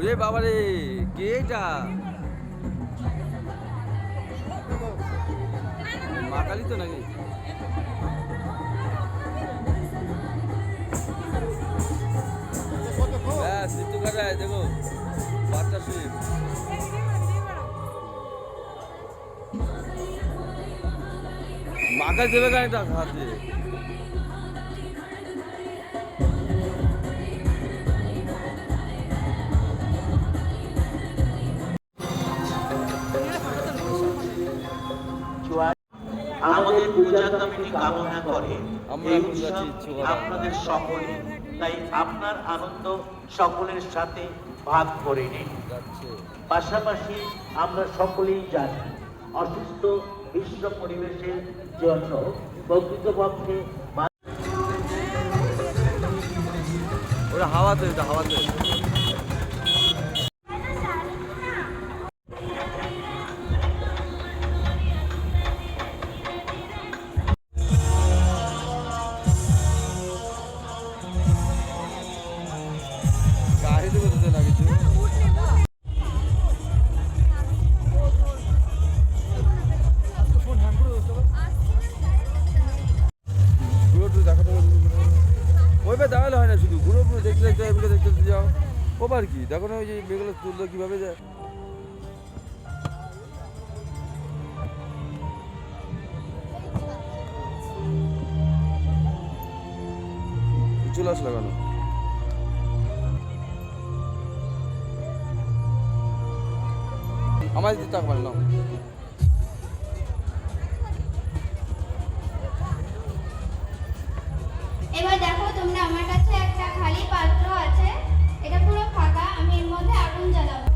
ওরে বাবারে, কে এটা? মা কালী তো নাকি? হ্যাঁ, সিদ্ধু খাটায় দেখো, বাচ্চা শিব। মাকে দেবে কেন এটা হাতে? আমাদের পূজা কমিটি কামনা করে এই উৎসব আপনাদের সকলে, তাই আপনার আনন্দ সকলের সাথে ভাগ করে নিন। পাশাপাশি আমরা সকলেই জানি অসুস্থ বিশ্ব পরিবেশের জন্য প্রকৃতপক্ষে ওরা হাওয়াতে, এটা হাওয়াতে। দাঁড়ালে হয় না, শুধু ঘুরে ঘুরে দেখতে দেখতে এগুলো দেখতে দেখতে যাও। ওবার কি দেখো না, ওই যে মেয়েগুলো তুললো কীভাবে যায়। চলে আসলো কেন? আমার দিতে টাকা পারলাম। এবার দেখো তোমরা, আমার কাছে একটা খালি পাত্র আছে, এটা পুরো ফাঁকা। আমি এর মধ্যে আগুন জ্বালাবো।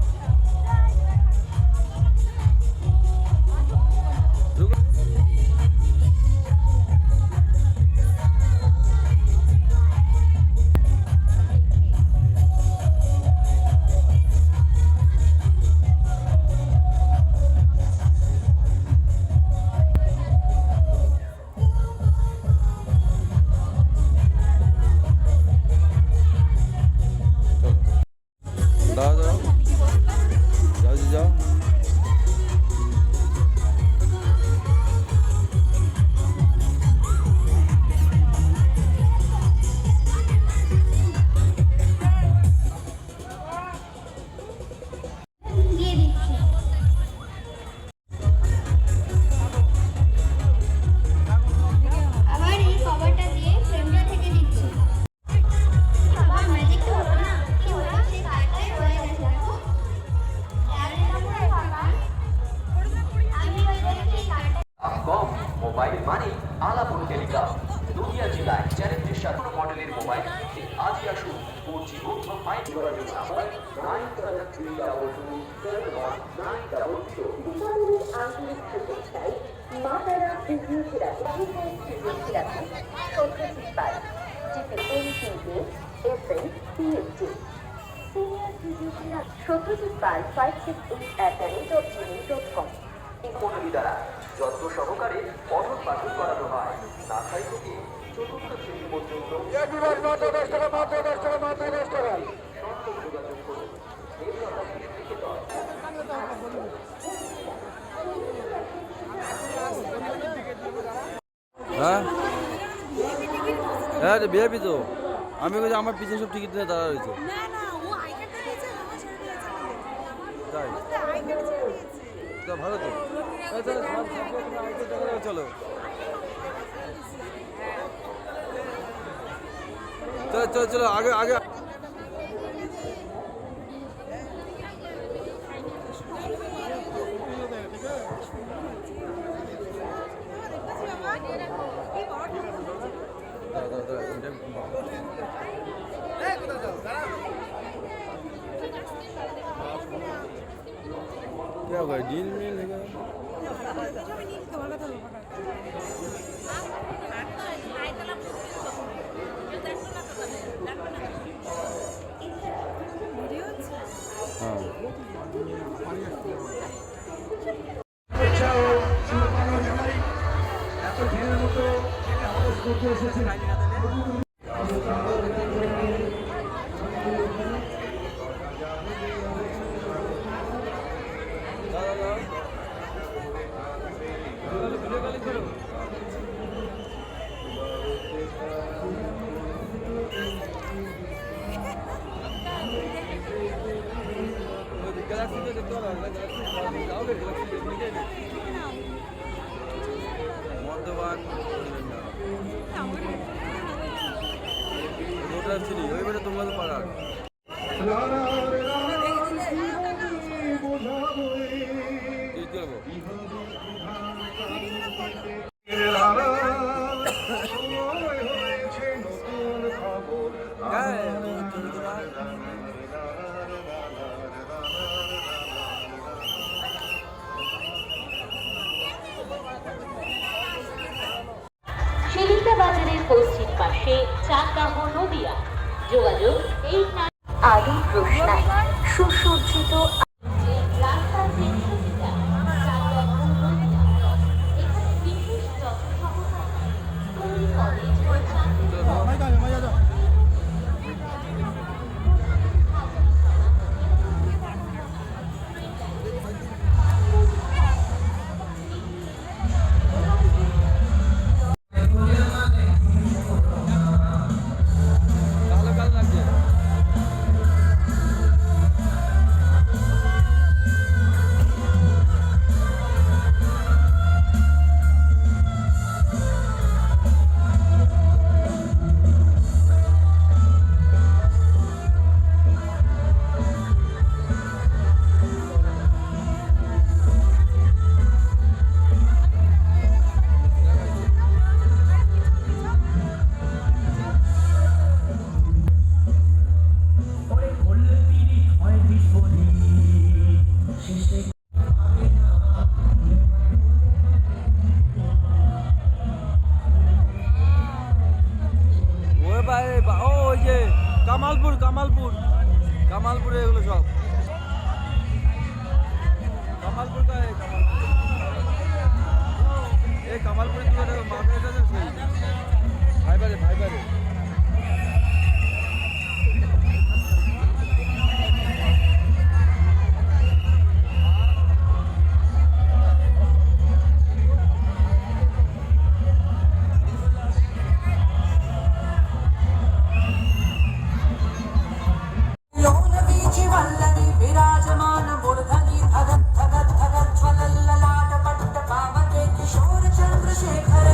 মোবাইল মানে আলাপুর টেলিকম। দুনিয়া জেলায় চ্যালেঞ্জের সাথে মডেলের মোবাইল আজই আসুন। 4G প্রথম ফাইন করার জন্য নাম্বার 9332271922। দীপাবলির আন্তরিক শুভেচ্ছায় মা তারা বিজনেস রাখে সত্যজিৎ পাল, জিপে NTA, FM, PFT। সিনিয়র বিজনেসরা সত্যজিৎ পাল 568@gmail.com। এই মন্ডলী দ্বারা যত্ন সহকারে পঠন পাঠন করানো হয়। নার্সারি থেকে চতুর্থ শ্রেণী পর্যন্ত যোগাযোগ করুন। হ্যাঁ হ্যাঁ, বিএপি তো। আমি বলছি আমার পিছনে সব টিকিট নিয়ে দাঁড়া রয়েছে। তাই ভালো তো। চলো চলো চলো চলো, আগে আগে। क्या होगा, डील मिलेगा? हाँ গ্যালাক্সিটা দেখতে পারো আমরা গ্যালাক্সি যাওগে গ্যালাক্সি দেখে নে মদ্যপান রোডার চিনি ওইবারে তোমরা তো পারার কি করবো শিলিকা বাজারের পশ্চিম পাশে চাকদাহ নদিয়া যোগাযোগ 89 আলু রোশনাই সুসজ্জিত রাস্তার যে সুবিধা চাকদাহ নদিয়া এখানে বিশেষ যত্ন সহকারে স্কুল কলেজ ও চাকরি কালো কালো লাগছে ওই ভাই ও ওই যে কামালপুর কামালপুর কামালপুরে এগুলো সব কামালপুর কা কামালপুর এই কামালপুরে তুই একটা মাঠে আছে সেই ভাইবারে ভাইবারে विराजमान मूर्धनि धगत् धगत् धगत् ज्वलल्ललाट पट्ट पावके किशोर चन्द्रशेखरे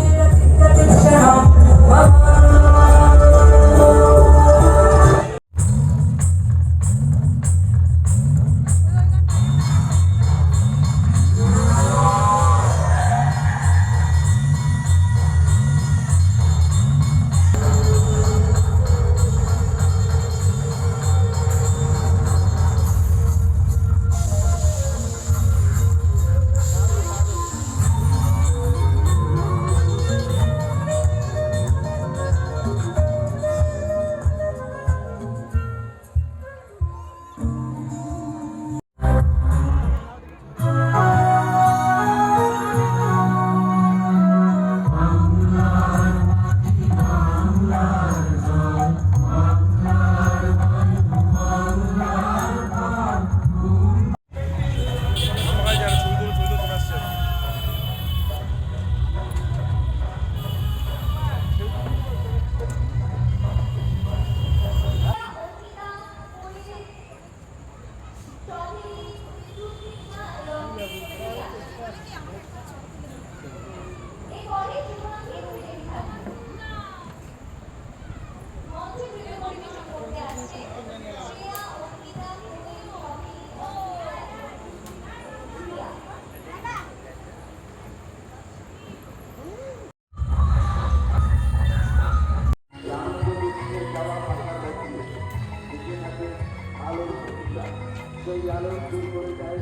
সেই আলো দূর করে দেয়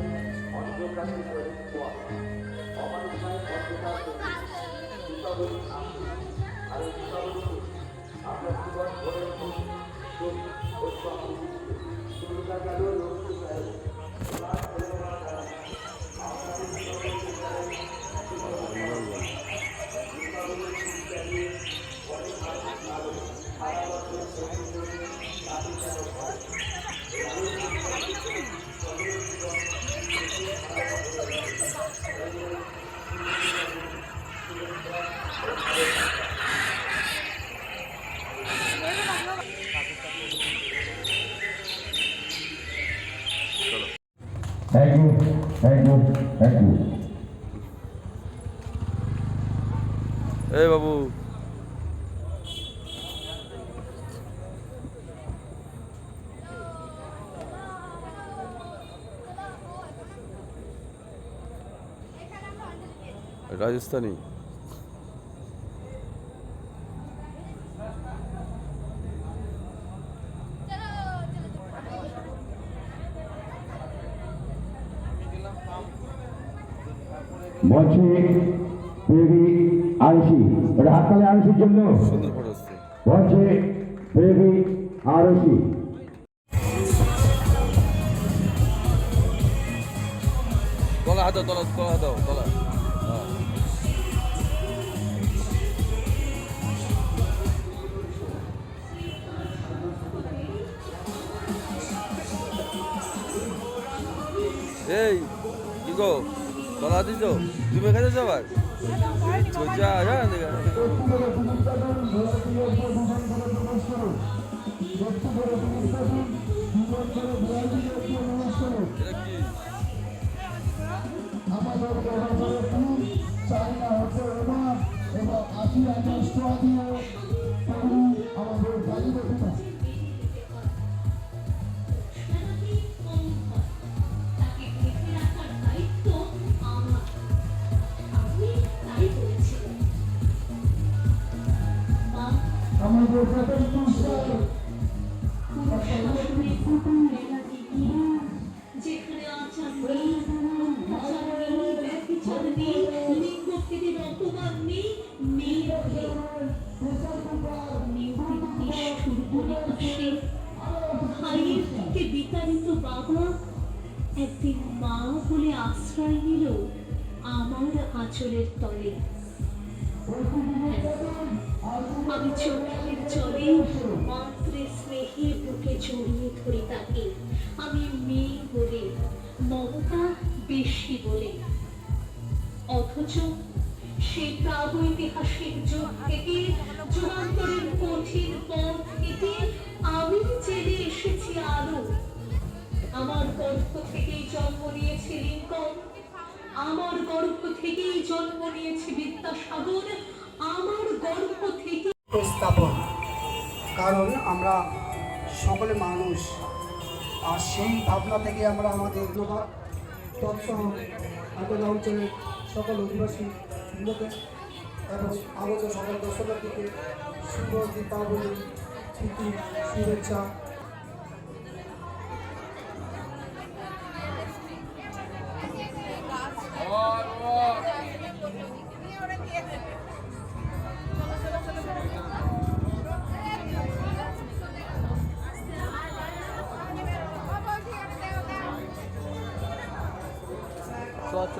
অন্ধকারের পথ অমানুষায় অন্ধকার দীপাবলি আসুন আর এই দীপাবলি আমরা জীবন ভরে ও দুর্গা গেল লক্ষ্মী গেল thank you thank you thank you. এই বাবু রাজস্থানী বলছি বেবি আরশি, এটা হাততালি আরশির জন্য। সুন্দর ফটো আসছে। বলছে বেবি আরশি। তলা হাত দাও, তলা তলা দাও, তলা। এই কি গো, তলা দিছ তুমি এখানে যাবার যা যা দেখা এটা কি যেখানে আচার নেই, আচার নেই, ব্যভিচার নেই, লিঙ্গ ভেদের অপমান নেই, নির্ভে নিষ্ঠুর পরিহাসে ভাইয়ের থেকে বিতাড়িত বাবা একদিন মা বলে আশ্রয় নিল আমার আঁচলের তলে। আমি চোখের জলে মাত্রে স্নেহে বুকে জড়িয়ে ধরি তাকে। আমি মেয়ে বলে, মমতা বেশি বলে, অথচ সেই প্রাগৈতিহাসিক যুগ থেকে যুগান্তরের কঠিন পথ কেটে আমি জেনে এসেছি আলো। আমার গর্ভ থেকেই জন্ম নিয়েছে লিঙ্কন, আমার গর্ভ থেকেই জন্ম নিয়েছে বিদ্যাসাগর, আমার গর্ভ থেকে উপস্থাপন। কারণ আমরা সকলে মানুষ, আর সেই ভাবনা থেকে আমরা আমাদের তৎসহ আগত অঞ্চলের সকল অধিবাসী বৃন্দকে এবং আগত সকল দর্শনার্থীকে শুভ দীপাবলি প্রীতি শুভেচ্ছা। চ চ